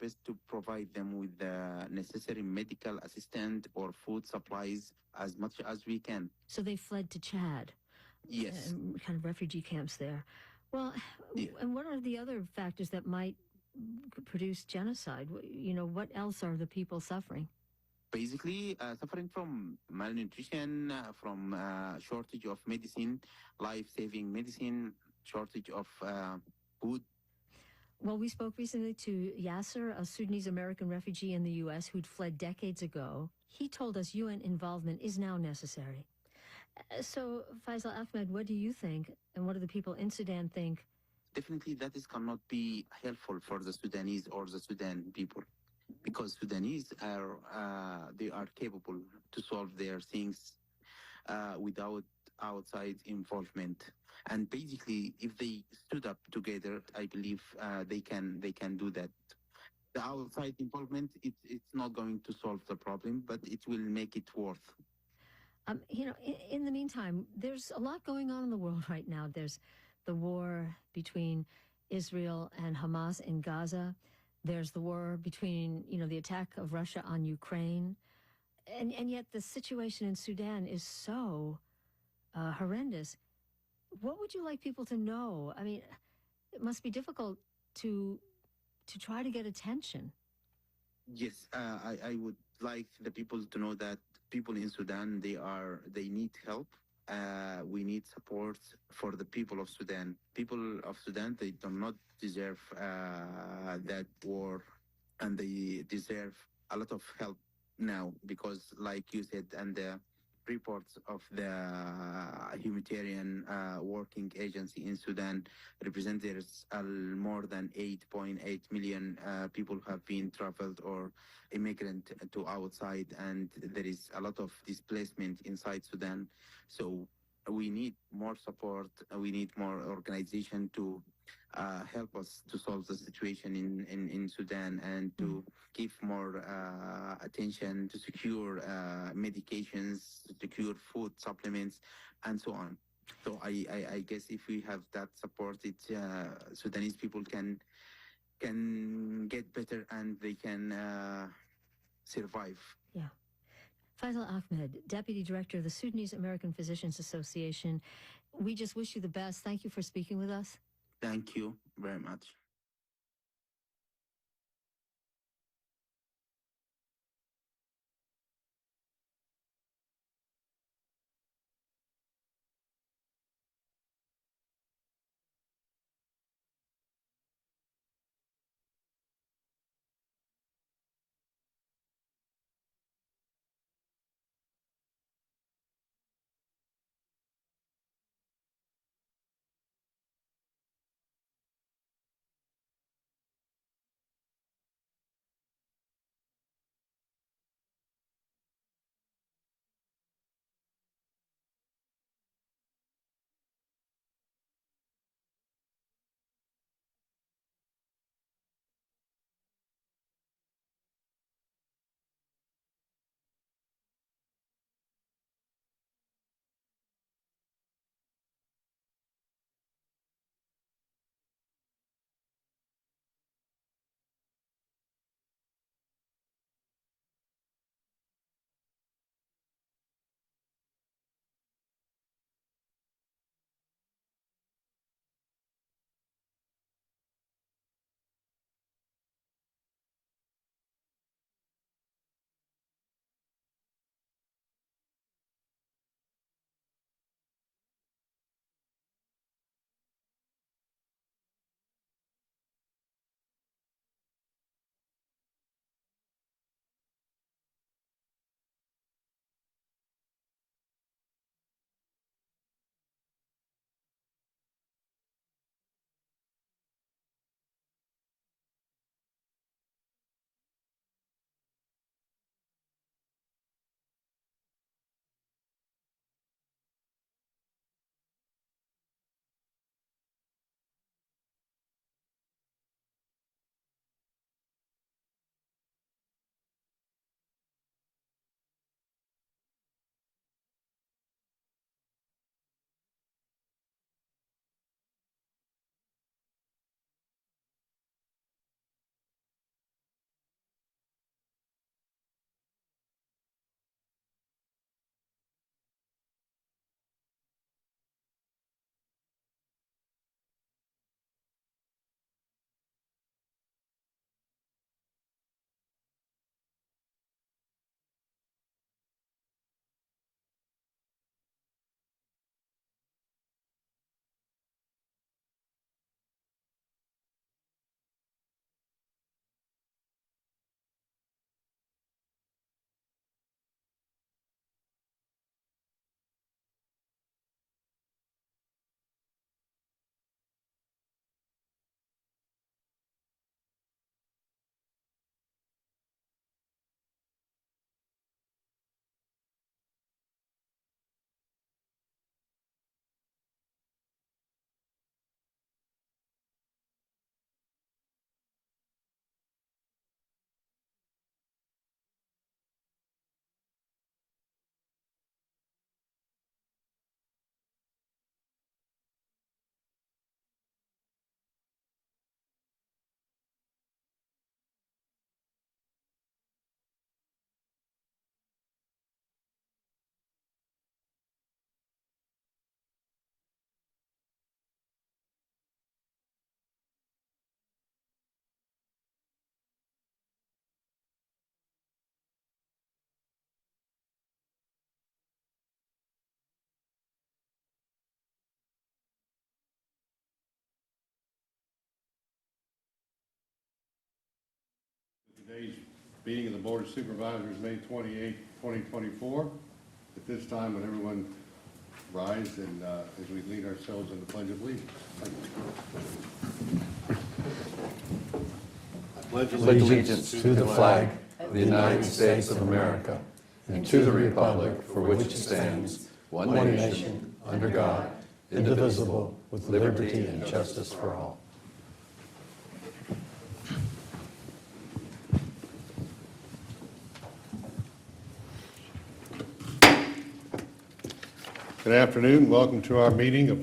best to provide them with the necessary medical assistance or food supplies as much as we can. So they fled to Chad. Yes. Kind of refugee camps there. Well, Yeah. and what are the other factors that might produce genocide? What else are the people suffering? Basically, suffering from malnutrition, from shortage of medicine, life-saving medicine, shortage of food. Well, we spoke recently to Yasser, a Sudanese-American refugee in the U.S. who'd fled decades ago. He told us UN involvement is now necessary. So, Faisal Ahmed, what do you think, and what do the people in Sudan think? Definitely, that is cannot be helpful for the Sudanese or the Sudan people, because Sudanese they are capable to solve their things without outside involvement. And basically, if they stood up together, I believe they can do that. The outside involvement, it's not going to solve the problem, but it will make it worth. In the meantime, there's a lot going on in the world right now. There's the war between Israel and Hamas in Gaza. There's the war between, the attack of Russia on Ukraine. And yet the situation in Sudan is so horrendous. What would you like people to know? I mean, it must be difficult to try to get attention. Yes, I would like the people to know that people in Sudan, they need help. We need support for the people of Sudan. People of Sudan, they do not deserve that war, and they deserve a lot of help now, because, like you said, and the reports of the humanitarian working agency in Sudan represent there's more than 8.8 million people who have been traveled or immigrant to outside, and there is a lot of displacement inside Sudan. So we need more support. We need more organization to help us to solve the situation in Sudan, and to give more attention to secure medications, to secure food supplements, and so on. So I guess if we have that support, Sudanese people can get better, and they can survive. Yeah. Faisal Ahmed, Deputy Director of the Sudanese American Physicians Association. We just wish you the best. Thank you for speaking with us. Thank you very much. Today's meeting of the Board of Supervisors, May 28, 2024. At this time, would everyone rise and as we lead ourselves in the Pledge of Allegiance. I pledge allegiance to the flag of the United States of America and to the republic for which it stands, one nation, under God, indivisible, with liberty and justice for all. Good afternoon. Welcome to our meeting of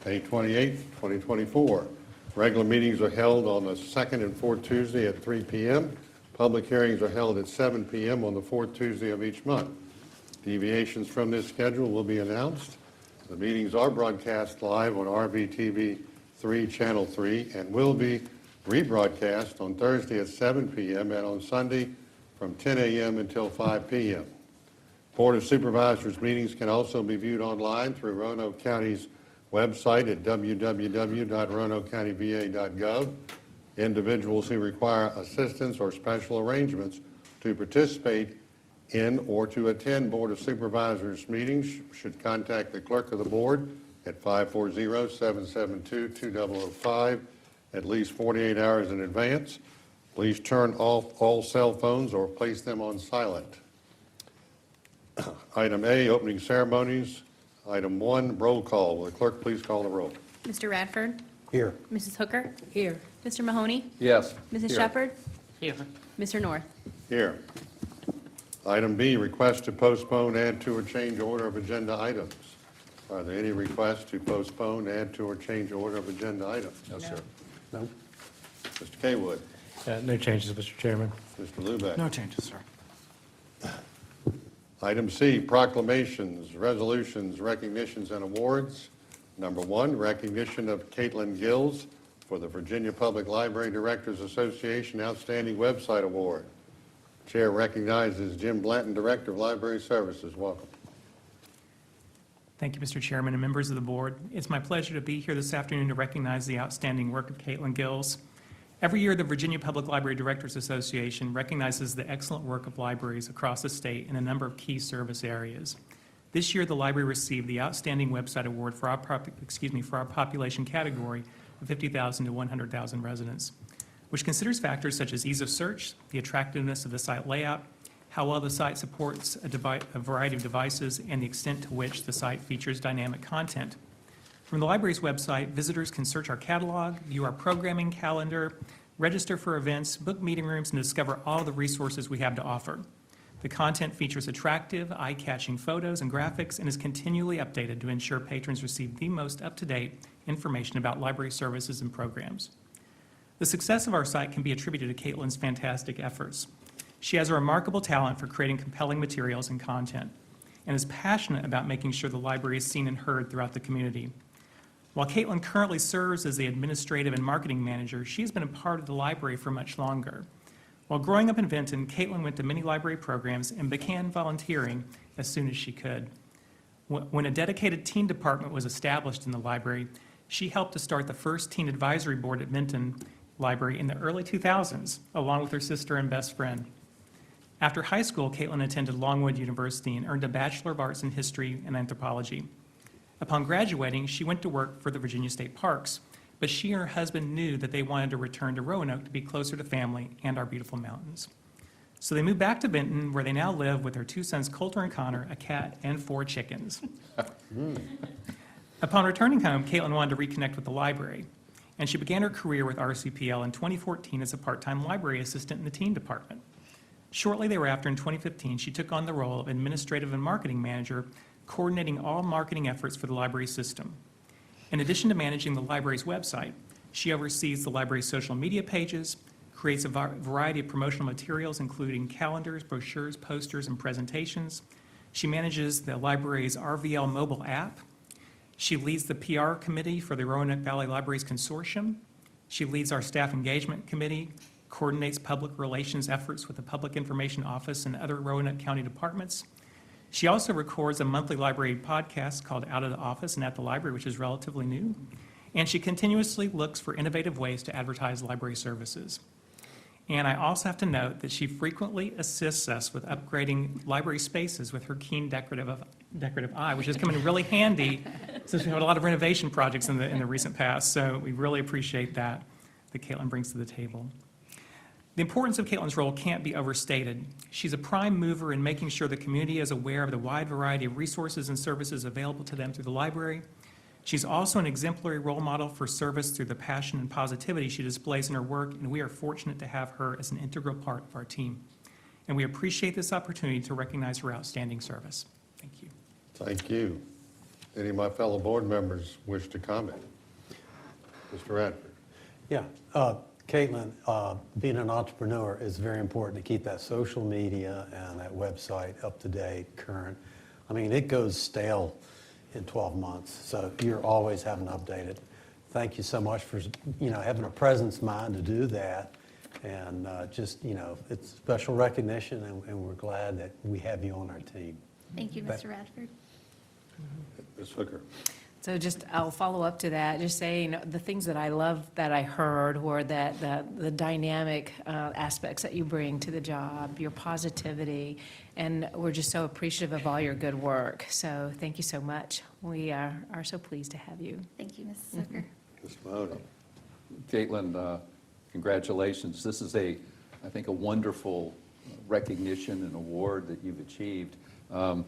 May 28, 2024. Regular meetings are held on the second and fourth Tuesday at 3 p.m. Public hearings are held at 7 p.m. on the fourth Tuesday of each month. Deviations from this schedule will be announced. The meetings are broadcast live on RVTV 3, Channel 3, and will be rebroadcast on Thursday at 7 p.m. and on Sunday from 10 a.m. until 5 p.m. Board of Supervisors meetings can also be viewed online through Roanoke County's website at www.roanokecountyva.gov. Individuals who require assistance or special arrangements to participate in or to attend Board of Supervisors meetings should contact the clerk of the board at 540-772-2005 at least 48 hours in advance. Please turn off all cell phones or place them on silent. Item A, opening ceremonies. Item 1, roll call. Will the clerk please call the roll? Mr. Radford? Here. Mrs. Hooker? Here. Mr. Mahoney? Yes. Mrs. Here. Shepard? Here. Mr. North? Here. Item B, request to postpone, add to, or change order of agenda items. Are there any requests to postpone, add to, or change order of agenda items? No, sir. No. Mr. Kaywood. No changes, Mr. Chairman. Mr. Lubeck. No changes, sir. Item C, proclamations, resolutions, recognitions, and awards. Number 1, recognition of Caitlin Gills for the Virginia Public Library Directors Association Outstanding Website Award. Chair recognizes Jim Blanton, Director of Library Services. Welcome. Thank you, Mr. Chairman and members of the board. It's my pleasure to be here this afternoon to recognize the outstanding work of Caitlin Gills. Every year, the Virginia Public Library Directors Association recognizes the excellent work of libraries across the state in a number of key service areas. This year, the library received the Outstanding Website Award for our population category of 50,000 to 100,000 residents, which considers factors such as ease of search, the attractiveness of the site layout, how well the site supports a variety of devices, and the extent to which the site features dynamic content. From the library's website, visitors can search our catalog, view our programming calendar, register for events, book meeting rooms, and discover all the resources we have to offer. The content features attractive, eye-catching photos and graphics and is continually updated to ensure patrons receive the most up-to-date information about library services and programs. The success of our site can be attributed to Caitlin's fantastic efforts. She has a remarkable talent for creating compelling materials and content and is passionate about making sure the library is seen and heard throughout the community. While Caitlin currently serves as the administrative and marketing manager, she has been a part of the library for much longer. While growing up in Vinton, Caitlin went to many library programs and began volunteering as soon as she could. When a dedicated teen department was established in the library, she helped to start the first teen advisory board at Vinton Library in the early 2000s, along with her sister and best friend. After high school, Caitlin attended Longwood University and earned a Bachelor of Arts in History and Anthropology. Upon graduating, she went to work for the Virginia State Parks, but she and her husband knew that they wanted to return to Roanoke to be closer to family and our beautiful mountains. So they moved back to Vinton, where they now live with their 2 sons, Coulter and Connor, a cat, and 4 chickens. Upon returning home, Caitlin wanted to reconnect with the library, and she began her career with RCPL in 2014 as a part-time library assistant in the teen department. Shortly thereafter, in 2015, she took on the role of administrative and marketing manager, coordinating all marketing efforts for the library system. In addition to managing the library's website, she oversees the library's social media pages, creates a variety of promotional materials, including calendars, brochures, posters, and presentations. She manages the library's RVL mobile app. She leads the PR committee for the Roanoke Valley Libraries Consortium. She leads our staff engagement committee, coordinates public relations efforts with the Public Information Office and other Roanoke County departments. She also records a monthly library podcast called Out of the Office and At the Library, which is relatively new. And she continuously looks for innovative ways to advertise library services. And I also have to note that she frequently assists us with upgrading library spaces with her keen decorative eye, which has come in really handy since we had a lot of renovation projects in the recent past. So we really appreciate that Caitlin brings to the table. The importance of Caitlin's role can't be overstated. She's a prime mover in making sure the community is aware of the wide variety of resources and services available to them through the library. She's also an exemplary role model for service through the passion and positivity she displays in her work, and we are fortunate to have her as an integral part of our team. And we appreciate this opportunity to recognize her outstanding service. Thank you. Thank you. Any of my fellow board members wish to comment? Mr. Radford. Yeah, Caitlin, being an entrepreneur is very important to keep that social media and that website up to date, current. I mean, it goes stale in 12 months, so you're always having to update it. Thank you so much for, having a presence mind to do that. And it's special recognition, and we're glad that we have you on our team. Thank you, Mr. Radford. Ms. Hooker. So I'll follow up to that, just saying the things that I love that I heard were that the dynamic aspects that you bring to the job, your positivity, and we're just so appreciative of all your good work. So thank you so much. We are so pleased to have you. Thank you, Mrs. Zucker. Ms. Mahoney. Caitlin, congratulations. This is I think, a wonderful recognition and award that you've achieved. I'm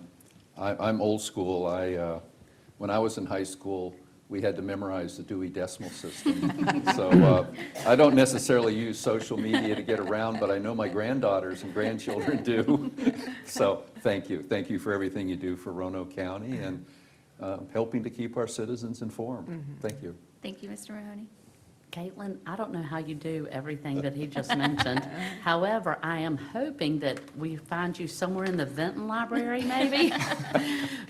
old school. When I was in high school, we had to memorize the Dewey Decimal System. So I don't necessarily use social media to get around, but I know my granddaughters and grandchildren do. So thank you. Thank you for everything you do for Roanoke County and helping to keep our citizens informed. Thank you. Thank you, Mr. Mahoney. Caitlin, I don't know how you do everything that he just mentioned. However, I am hoping that we find you somewhere in the Vinton Library, maybe.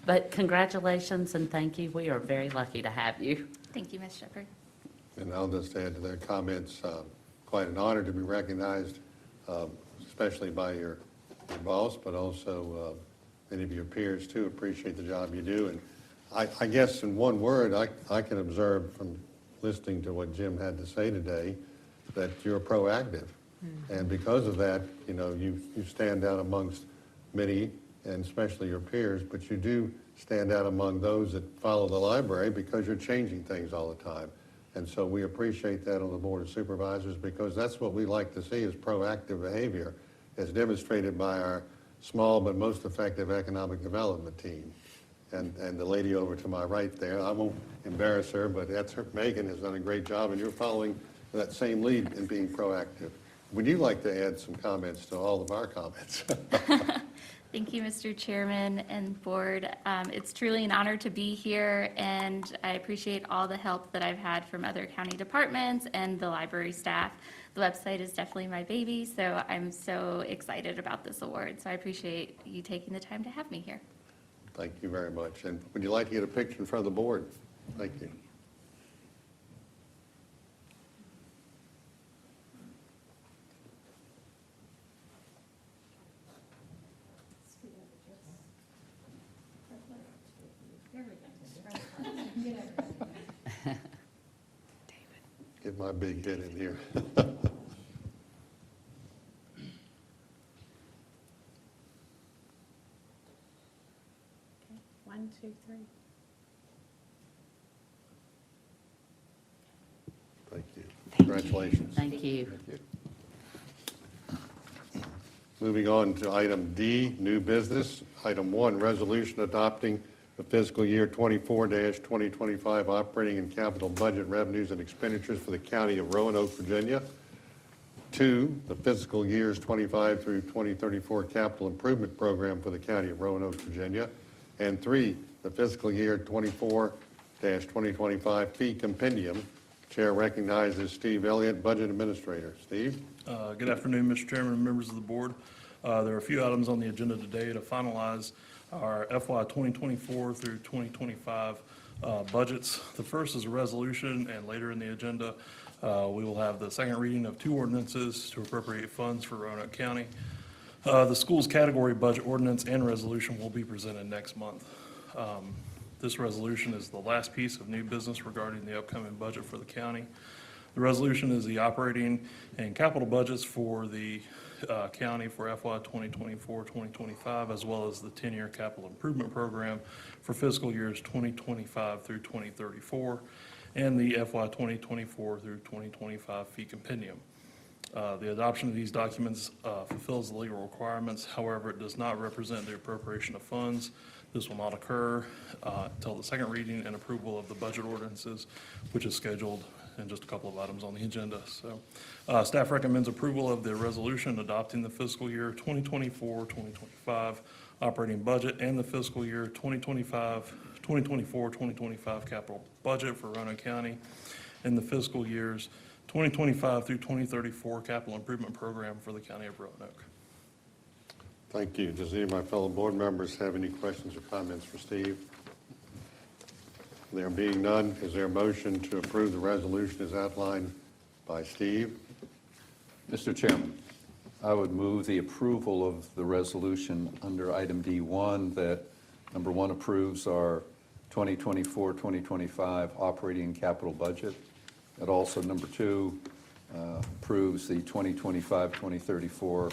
But congratulations and thank you. We are very lucky to have you. Thank you, Ms. Shepherd. And I'll just add to their comments, quite an honor to be recognized, especially by your boss, but also many of your peers too. Appreciate the job you do. And I guess in one word, I can observe from listening to what Jim had to say today, that you're proactive. And because of that, you stand out amongst many, and especially your peers, but you do stand out among those that follow the library because you're changing things all the time. And so we appreciate that on the Board of Supervisors, because that's what we like to see, is proactive behavior as demonstrated by our small but most effective economic development team. And the lady over to my right there, I won't embarrass her, but that's her. Megan has done a great job, and you're following that same lead in being proactive. Would you like to add some comments to all of our comments? Thank you, Mr. Chairman and Board. It's truly an honor to be here, and I appreciate all the help that I've had from other county departments and the library staff. The website is definitely my baby, so I'm so excited about this award. So I appreciate you taking the time to have me here. Thank you very much. And would you like to get a picture in front of the board? Thank you. Get my big head in here. 1, 2, 3. Thank you. Congratulations. Thank you. Thank you. Moving on to item D, new business. Item 1, resolution adopting the fiscal year 24-2025 operating and capital budget revenues and expenditures for the county of Roanoke, Virginia. 2, the fiscal years 25 through 2034 capital improvement program for the county of Roanoke, Virginia. And 3, the fiscal year 24-2025 fee compendium. Chair recognizes Steve Elliott, Budget Administrator. Steve? Good afternoon, Mr. Chairman and members of the board. There are a few items on the agenda today to finalize our FY 2024 through 2025 budgets. The first is a resolution, and later in the agenda, we will have the second reading of 2 ordinances to appropriate funds for Roanoke County. The school's category budget ordinance and resolution will be presented next month. This resolution is the last piece of new business regarding the upcoming budget for the county. The resolution is the operating and capital budgets for the county for FY 2024-2025, as well as the 10-year capital improvement program for fiscal years 2025 through 2034, and the FY 2024 through 2025 fee compendium. The adoption of these documents fulfills the legal requirements. However, it does not represent the appropriation of funds. This will not occur until the second reading and approval of the budget ordinances, which is scheduled in just a couple of items on the agenda. So staff recommends approval of the resolution adopting the fiscal year 2024-2025 operating budget and the fiscal year 2024-2025 capital budget for Roanoke County and the fiscal years 2025 through 2034 capital improvement program for the county of Roanoke. Thank you. Does any of my fellow board members have any questions or comments for Steve? There being none, is there a motion to approve the resolution as outlined by Steve? Mr. Chairman, I would move the approval of the resolution under item D1, that number 1 approves our 2024-2025 operating and capital budget. That also, number 2, approves the 2025-2034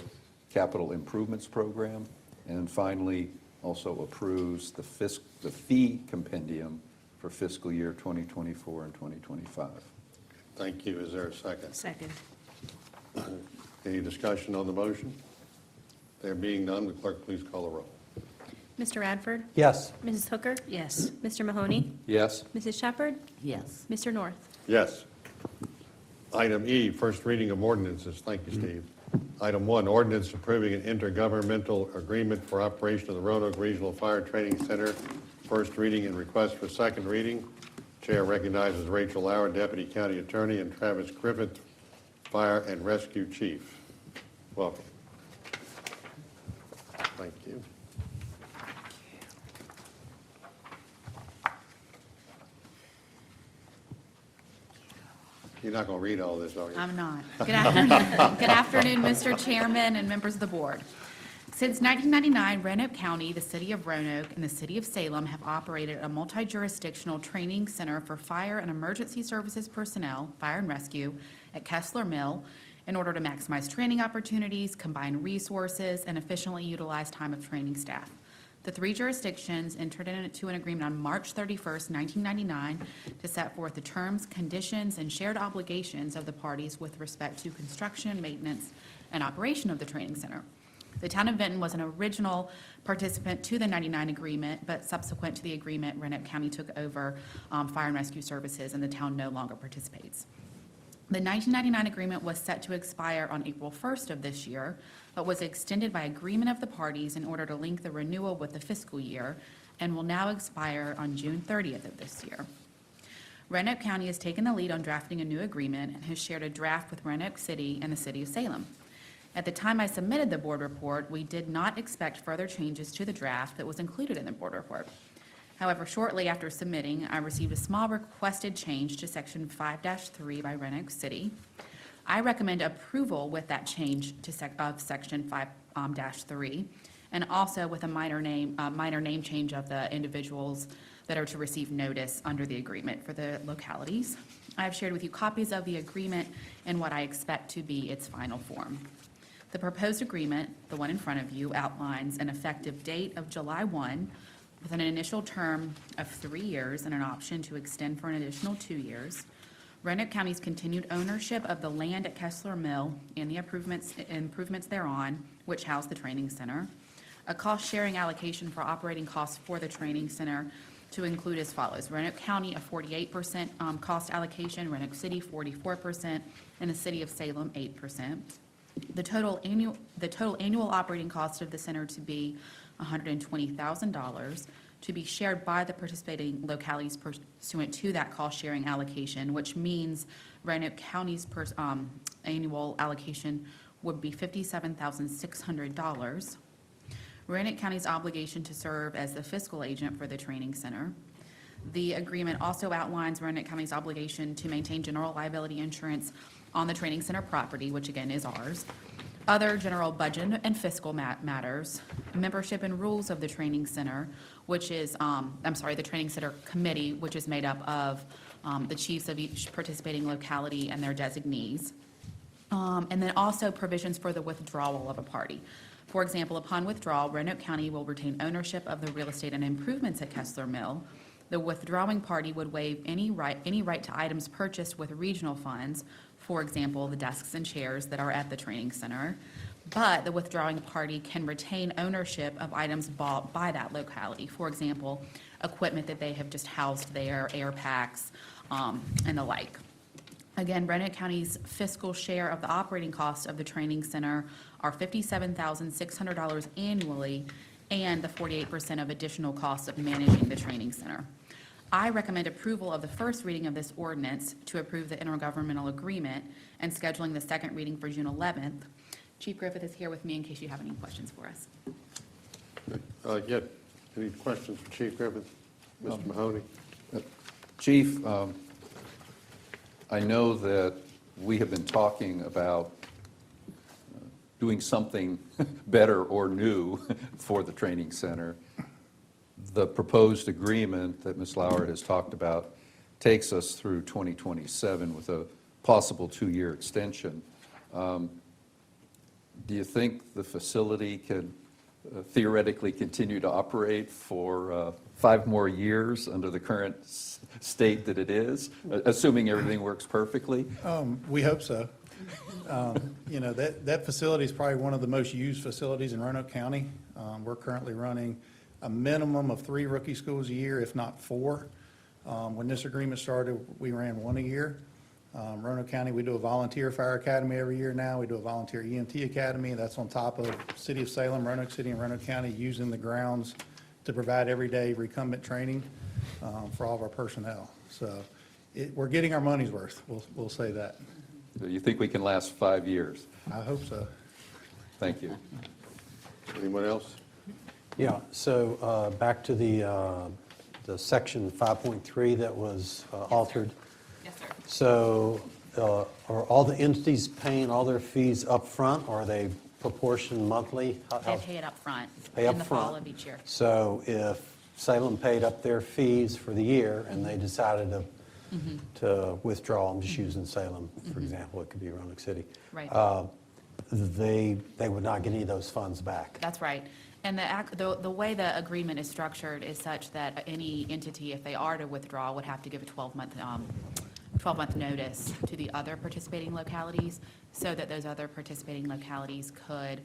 capital improvements program. And finally, also approves the fee compendium for fiscal year 2024 and 2025. Thank you. Is there a second? Second. Any discussion on the motion? There being none, the clerk please call the roll. Mr. Radford? Yes. Mrs. Hooker? Yes. Mr. Mahoney? Yes. Mrs. Shepherd? Yes. Mr. North? Yes. Item E, first reading of ordinances. Thank you, Steve. Item 1, ordinance approving an intergovernmental agreement for operation of the Roanoke Regional Fire Training Center. First reading and request for second reading. Chair recognizes Rachel Lauer, Deputy County Attorney, and Travis Griffith, Fire and Rescue Chief. Welcome. Thank you. You're not going to read all this, are you? I'm not. Good afternoon. Good afternoon, Mr. Chairman and members of the board. Since 1999, Roanoke County, the city of Roanoke, and the city of Salem have operated a multi-jurisdictional training center for fire and emergency services personnel, fire and rescue, at Kessler Mill in order to maximize training opportunities, combine resources, and efficiently utilize time of training staff. The 3 jurisdictions entered into an agreement on March 31st, 1999 to set forth the terms, conditions, and shared obligations of the parties with respect to construction, maintenance, and operation of the training center. The town of Benton was an original participant to the 99 agreement, but subsequent to the agreement, Roanoke County took over fire and rescue services, and the town no longer participates. The 1999 agreement was set to expire on April 1st of this year, but was extended by agreement of the parties in order to link the renewal with the fiscal year, and will now expire on June 30th of this year. Roanoke County has taken the lead on drafting a new agreement and has shared a draft with Roanoke City and the city of Salem. At the time I submitted the board report, we did not expect further changes to the draft that was included in the board report. However, shortly after submitting, I received a small requested change to Section 5-3 by Roanoke City. I recommend approval with that change to Section 5-3, and also with a minor name change of the individuals that are to receive notice under the agreement for the localities. I have shared with you copies of the agreement and what I expect to be its final form. The proposed agreement, the one in front of you, outlines an effective date of July 1 with an initial term of 3 years and an option to extend for an additional 2 years. Roanoke County's continued ownership of the land at Kessler Mill and the improvements thereon, which house the training center. A cost-sharing allocation for operating costs for the training center to include as follows: Roanoke County, a 48% cost allocation, Roanoke City, 44%, and the city of Salem, 8%. The total annual operating cost of the center to be $120,000, to be shared by the participating localities pursuant to that cost-sharing allocation, which means Roanoke County's annual allocation would be $57,600. Roanoke County's obligation to serve as the fiscal agent for the training center. The agreement also outlines Roanoke County's obligation to maintain general liability insurance on the training center property, which again is ours, other general budget and fiscal matters, membership and rules of the training center, which is, the training center committee, which is made up of the chiefs of each participating locality and their designees. And then also provisions for the withdrawal of a party. For example, upon withdrawal, Roanoke County will retain ownership of the real estate and improvements at Kessler Mill. The withdrawing party would waive any right to items purchased with regional funds, for example, the desks and chairs that are at the training center. But the withdrawing party can retain ownership of items bought by that locality. For example, equipment that they have just housed there, air packs, and the like. Again, Roanoke County's fiscal share of the operating costs of the training center are $57,600 annually, and the 48% of additional costs of managing the training center. I recommend approval of the first reading of this ordinance to approve the intergovernmental agreement and scheduling the second reading for June 11th. Chief Griffith is here with me in case you have any questions for us. Yeah, any questions for Chief Griffith? Mr. Mahoney? Chief, I know that we have been talking about doing something better or new for the training center. The proposed agreement that Ms. Lauer has talked about takes us through 2027 with a possible 2-year extension. Do you think the facility can theoretically continue to operate for 5 more years under the current state that it is, assuming everything works perfectly? We hope so. You know, that facility is probably one of the most used facilities in Roanoke County. We're currently running a minimum of 3 rookie schools a year, if not 4. When this agreement started, we ran 1 a year. Roanoke County, we do a volunteer fire academy every year now. We do a volunteer EMT academy. That's on top of City of Salem, Roanoke City, and Roanoke County using the grounds to provide everyday recumbent training for all of our personnel. So we're getting our money's worth. We'll say that. Do you think we can last 5 years? I hope so. Thank you. Anyone else? Yeah, so back to the section 5.3 that was altered. Yes, sir. So are all the entities paying all their fees up front, or are they proportioned monthly? They pay it up front Pay up in the fall front. of each year. So if Salem paid up their fees for the year and they decided to withdraw, I'm just using Salem, for example, it could be Roanoke City. Right. They would not get any of those funds back. That's right. And the way the agreement is structured is such that any entity, if they are to withdraw, would have to give a 12-month notice to the other participating localities so that those other participating localities could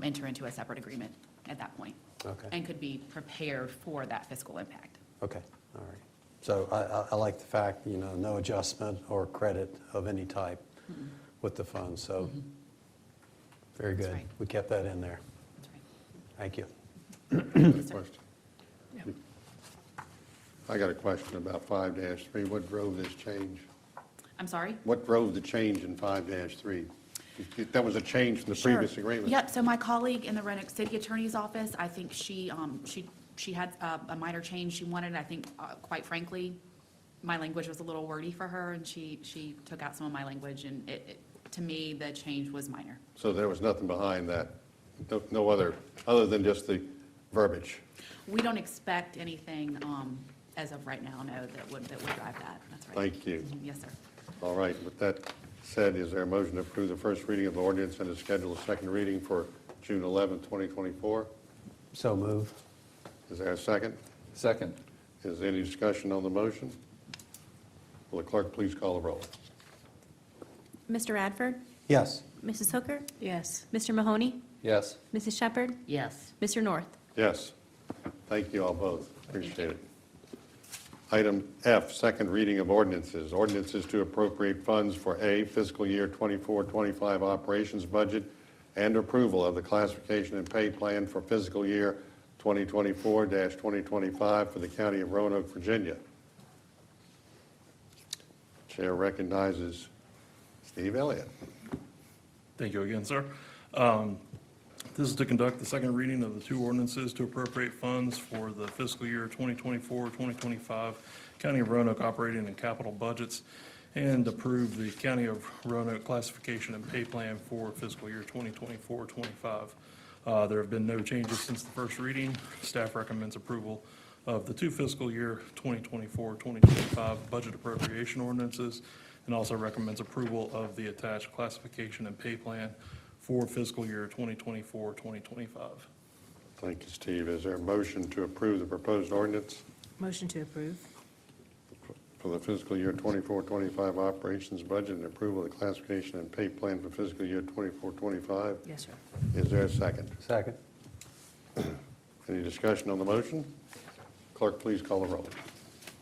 enter into a separate agreement at that point. Okay. And could be prepared for that fiscal impact. Okay, all right. So I like the fact, you know, no adjustment or credit of any type with the funds, so very That's good. right. We kept that in there. That's right. Thank you. Yes, sir. Question. I got a question about 5-3. What drove this change? I'm sorry? What drove the change in 5-3? That was a change from the previous agreement. Yep, so my colleague in the Roanoke City Attorney's Office, I think she had a minor change she wanted. I think, quite frankly, my language was a little wordy for her, and she took out some of my language, and to me, the change was minor. So there was nothing behind that? No other than just the verbiage? We don't expect anything, as of right now, no, that would drive that. That's right. Thank you. Yes, sir. All right, with that said, is there a motion to approve the first reading of the ordinance and to schedule a second reading for June 11, 2024? So move. Is there a second? Second. Is there any discussion on the motion? Will the clerk please call the roll? Mr. Radford? Yes. Mrs. Hooker? Yes. Mr. Mahoney? Yes. Mrs. Shepherd? Yes. Mr. North? Yes. Thank you all both. Appreciate it. Item F, second reading of ordinances. Ordinances to appropriate funds for A, fiscal year 24-25 operations budget and approval of the classification and pay plan for fiscal year 2024-2025 for the County of Roanoke, Virginia. Chair recognizes Steve Elliott. Thank you again, sir. This is to conduct the second reading of the 2 ordinances to appropriate funds for the fiscal year 2024-2025 County of Roanoke operating and capital budgets and approve the County of Roanoke classification and pay plan for fiscal year 2024-25. There have been no changes since the first reading. Staff recommends approval of the two fiscal year 2024-2025 budget appropriation ordinances, and also recommends approval of the attached classification and pay plan for fiscal year 2024-2025. Thank you, Steve. Is there a motion to approve the proposed ordinance Motion to approve. for the fiscal year 24-25 operations budget and approval of the classification and pay plan for fiscal year 24-25? Yes, sir. Is there a second? Second. Any discussion on the motion? Clerk, please call the roll.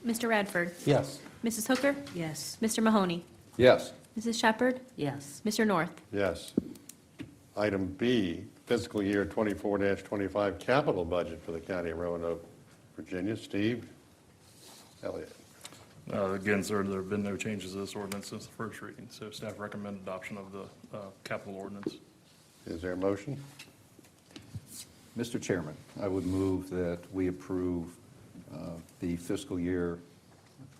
Mr. Radford, Yes. Mrs. Hooker, Yes. Mr. Mahoney, Yes. Mrs. Shepherd, Yes. Mr. North. Yes. Item B, fiscal year 24-25 capital budget for the county of Roanoke, Virginia. Steve Elliott. Again, sir, there have been no changes to this ordinance since the first reading, so staff recommend adoption of the capital ordinance. Is there a motion? Mr. Chairman, I would move that we approve the fiscal year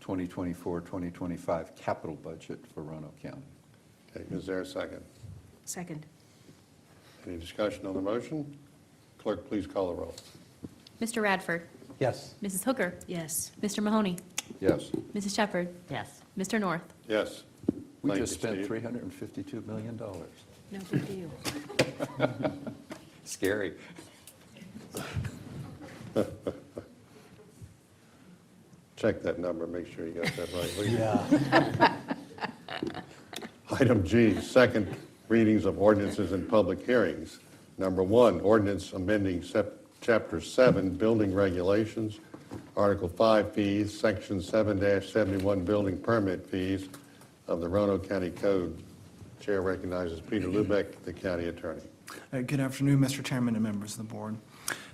2024-2025 capital budget for Roanoke County. Okay, is there a second? Second. Any discussion on the motion? Clerk, please call the roll. Mr. Radford, Yes. Mrs. Hooker, Yes. Mr. Mahoney, Yes. Mrs. Shepherd, Yes. Mr. North. Yes. We Thank just you, spent Steve. $352 million. No big deal. Scary. Check that number, make sure you got that right. will you? Yeah. Item G, second readings of ordinances and public hearings. Number one, ordinance amending Chapter 7, Building Regulations, Article 5 fees, Section 7-71 Building Permit fees of the Roanoke County Code. Chair recognizes Peter Lubeck, the county attorney. Good afternoon, Mr. Chairman and members of the board.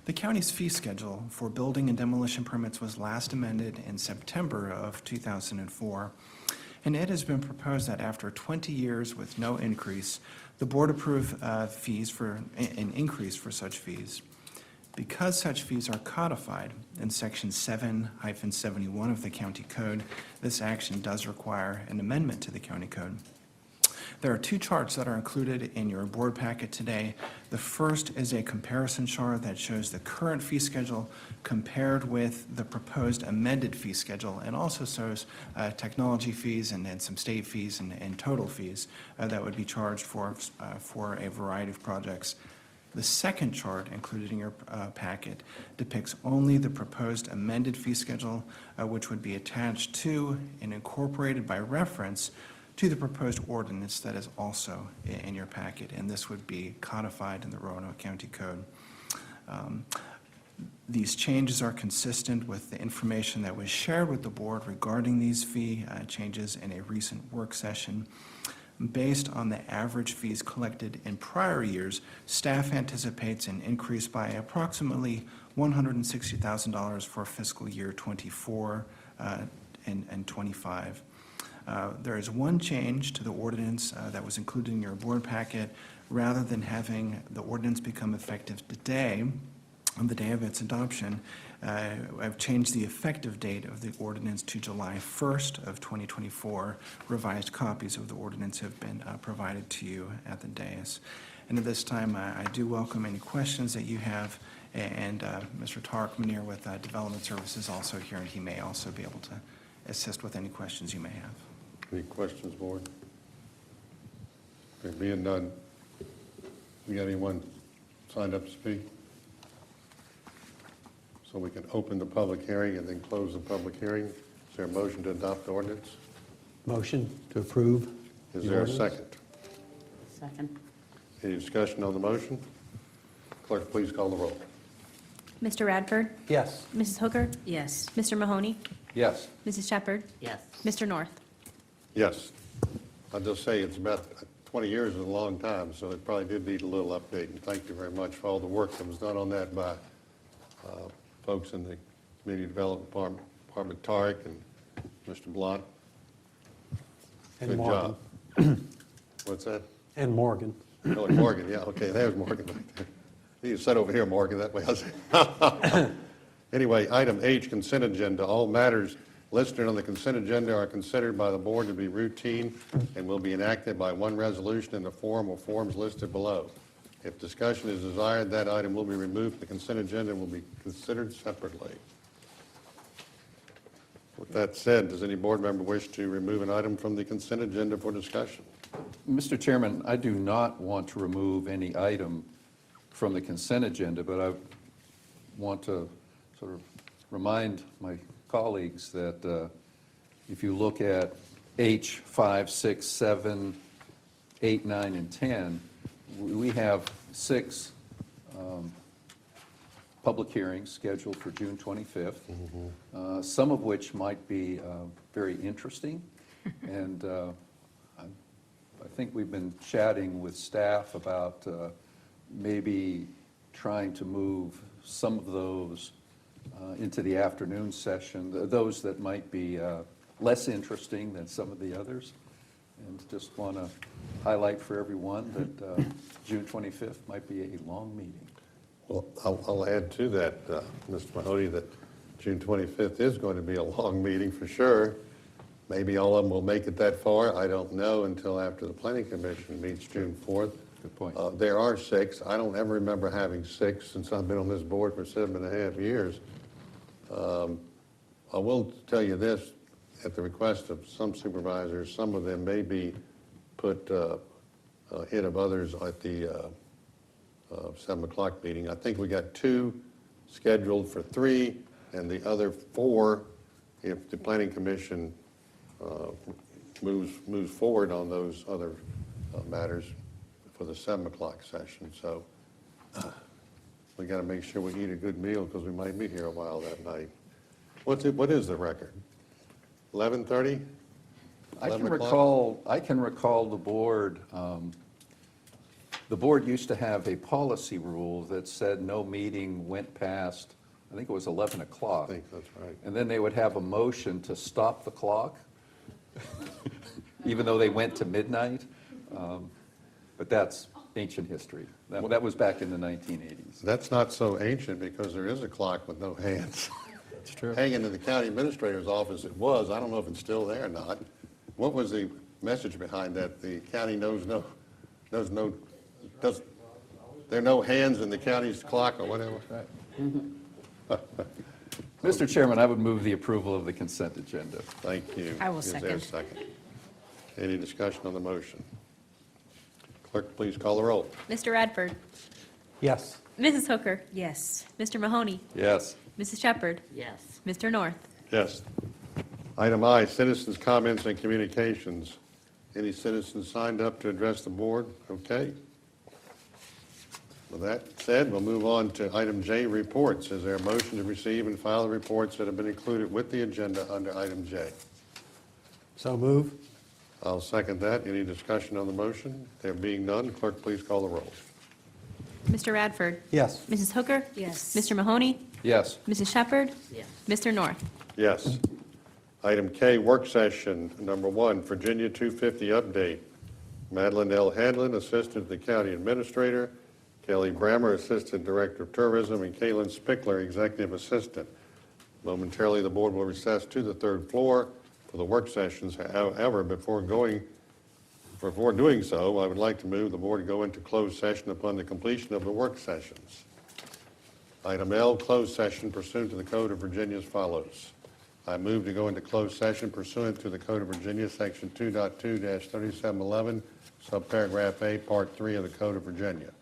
The county's fee schedule for building and demolition permits was last amended in September of 2004, and it has been proposed that after 20 years with no increase, the board approve fees for an increase for such fees. Because such fees are codified in Section 7-71 of the county code, this action does require an amendment to the county code. There are two charts that are included in your board packet today. The first is a comparison chart that shows the current fee schedule compared with the proposed amended fee schedule, and also shows technology fees and some state fees and total fees that would be charged for a variety of projects. The second chart included in your packet depicts only the proposed amended fee schedule, which would be attached to and incorporated by reference to the proposed ordinance that is also in your packet, and this would be codified in the Roanoke County Code. These changes are consistent with the information that was shared with the board regarding these fee changes in a recent work session. Based on the average fees collected in prior years, staff anticipates an increase by approximately $160,000 for fiscal year 24 and 25. There is one change to the ordinance that was included in your board packet. Rather than having the ordinance become effective today, on the day of its adoption, I've changed the effective date of the ordinance to July 1st of 2024. Revised copies of the ordinance have been provided to you at the dais. And at this time, I do welcome any questions that you have, and Mr. Tarek Munir with Development Services also here, and he may also be able to assist with any questions you may have. Any questions, board? There being none, we got anyone signed up to speak? So we can open the public hearing and then close the public hearing. Is there a motion to adopt the ordinance? Motion to approve. Is the there a ordinance? second? Second. Any discussion on the motion? Clerk, please call the roll. Mr. Radford, Yes. Mrs. Hooker, Yes. Mr. Mahoney, Yes. Mrs. Shepherd, Yes. Mr. North. Yes. I'll just say it's about 20 years is a long time, so it probably did need a little update. And thank you very much for all the work that was done on that by folks in the Community Development Department, Tarek and Mr. Blunt. And Good Morgan. job. What's that? And Morgan. Oh, and Morgan, yeah, okay, there's Morgan right there. You sit over here, Morgan, that way I'll say. Anyway, item H, consent agenda. All matters listed on the consent agenda are considered by the board to be routine and will be enacted by one resolution in the form or forms listed below. If discussion is desired, that item will be removed from the consent agenda and will be considered separately. that said, does any board member wish to remove an item from the consent agenda for discussion? Mr. Chairman, I do not want to remove any item from the consent agenda, but I want to sort of remind my colleagues that if you look at H 5, 6, 7, 8, 9, and 10, we have 6 public hearings scheduled for June 25th, some of which might be very interesting. And I think we've been chatting with staff about maybe trying to move some of those into the afternoon session, those that might be less interesting than some of the others. And just want to highlight for everyone that June 25th might be a long meeting. Well, I'll add to that, Mr. Mahoney, that June 25th is going to be a long meeting for sure. Maybe all of them will make it that far. I don't know until after the Planning Commission meets June 4th. Good point. There are 6. I don't ever remember having 6 since I've been on this board for 7.5 years. I will tell you this, at the request of some supervisors, some of them may be put ahead of others at the 7 o'clock meeting. I think we got 2 scheduled for 3, and the other 4, if the Planning Commission moves forward on those other matters for the 7 o'clock session. So we got to make sure we eat a good meal because we might be here a while that night. What is the record? 11:30? I can recall the board. The board used to have a policy rule that said no meeting went past, I think it was 11 o'clock. I think that's right. And then they would have a motion to stop the clock, even though they went to midnight. But that's ancient history. That was back in the 1980s. That's not so ancient because there is a clock with no hands. It's true. Hanging in the county administrator's office it was. I don't know if it's still there or not. What was the message behind that? The county there are no hands in the county's clock or whatever? Right. Mr. Chairman, I would move the approval of the consent agenda. Thank you. I will Is there a second. second? Any discussion on the motion? Clerk, please call the roll. Mr. Radford, Yes. Mrs. Hooker, Yes. Mr. Mahoney, Yes. Mrs. Shepherd, Yes. Mr. North. Yes. Item I, citizens' comments and communications. Any citizens signed up to address the board? Okay. With that said, we'll move on to item J, reports. Is there a motion to receive and file the reports that have been included with the agenda under item J? So move. I'll second that. Any discussion on the motion? There being none, clerk, please call the roll. Mr. Radford, Yes. Mrs. Hooker, Yes. Mr. Mahoney, Yes. Mrs. Shepherd, Yes. Mr. North. Yes. Item K, work session, number 1, Virginia 250 update. Madeline L. Hadlin, Assistant to the County Administrator, Kelly Brammer, Assistant Director of Tourism, and Kaylin Spickler, Executive Assistant. Momentarily, the board will recess to the 3rd floor for the work sessions. However, before doing so, I would like to move the board to go into closed session upon the completion of the work sessions. Item L, closed session pursuant to the Code of Virginia as follows. I move to go into closed session pursuant to the Code of Virginia, Section 2.2-3711, subparagraph A, Part 3 of the Code of Virginia,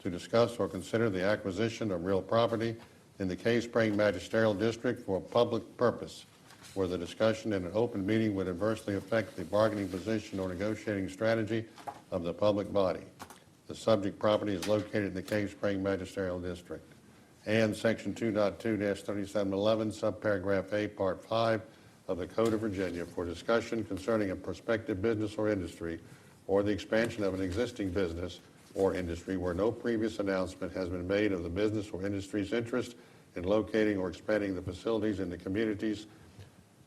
to discuss or consider the acquisition of real property in the Cave Spring Magisterial District for a public purpose, where the discussion in an open meeting would adversely affect the bargaining position or negotiating strategy of the public body. The subject property is located in the Cave Spring Magisterial District. And Section 2.2-3711, subparagraph A, Part 5 of the Code of Virginia for discussion concerning a prospective business or industry or the expansion of an existing business or industry where no previous announcement has been made of the business or industry's interest in locating or expanding the facilities in the communities.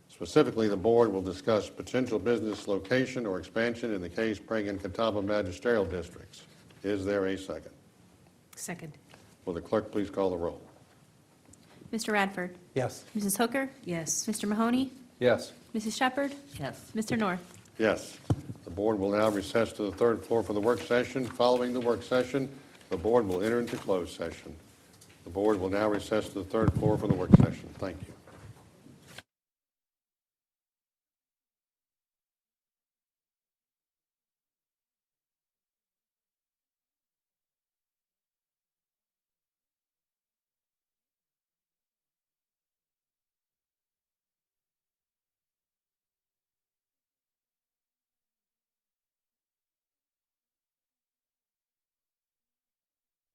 Specifically, the board will discuss potential business location or expansion in the Cave Spring and Catawba Magisterial Districts. Is there a second? Second. Will the clerk please call the roll? Mr. Radford, Yes. Mrs. Hooker, Yes. Mr. Mahoney, Yes. Mrs. Shepherd, Yes. Mr. North. Yes. The board will now recess to the 3rd floor for the work session. Following the work session, the board will enter into closed session. The board will now recess to the 3rd floor for the work session. Thank you.